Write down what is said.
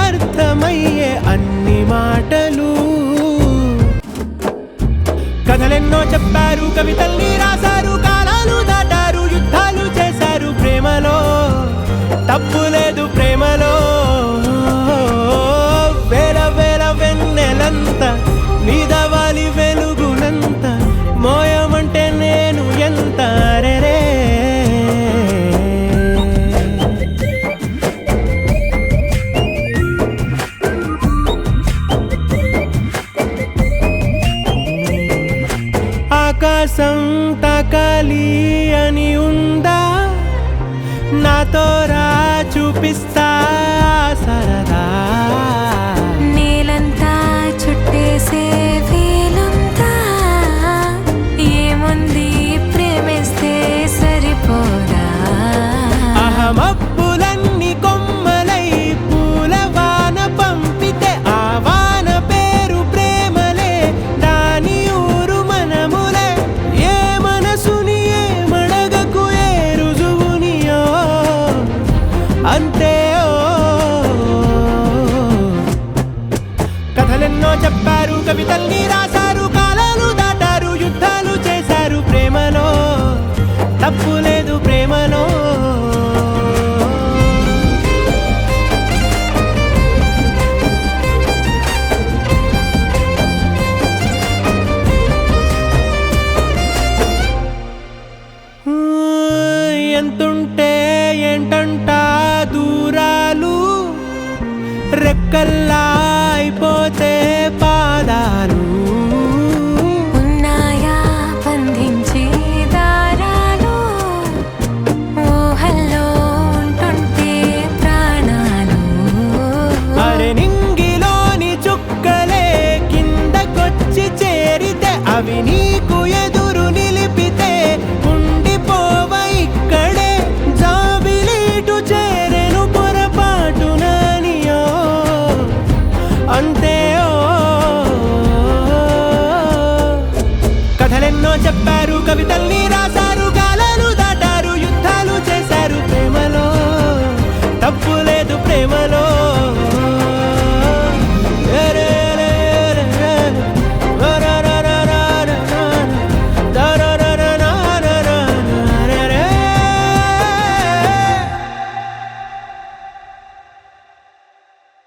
అర్థమయ్యే అన్ని మాటలు. కథలెన్నో చెప్పారు, కవితల్ని రాశారు, కాలాలు దాటారు, యుద్ధాలు చేశారు ప్రేమలో. తప్పు లేదు ప్రేమలో. వేల వేల వెన్నెలంత నీదవాలి వెలుగునంత, మోయమంటే నేను ఎంత రే. ఆకాశం తాకాలి అని ఉందా, నాతో రా చూపిస్తా సరదా. నేలంతా చుట్టేసే వేలుంతా, ఏముంది ప్రేమిస్తే సరిపోదా. అహమప్పులన్నీ కొమ్మలై పూలవాన పంపితే, ఆ వాన పేరు ప్రేమలే, దాని ఊరు మనములే. ఏ మనసుని ఏ మడగకు, ఏ రుజువునియో అంతే. కథలెన్నో చెప్పారు, కవితల్ని రాశారు, కాలాలు దాటారు, యుద్ధాలు చేశారు ప్రేమలో. తప్పు లేదు ప్రేమలో. ఎంతుంటే ఏంటంట దూరాలు, రెక్కల్లా అయిపోతే పాదాలు.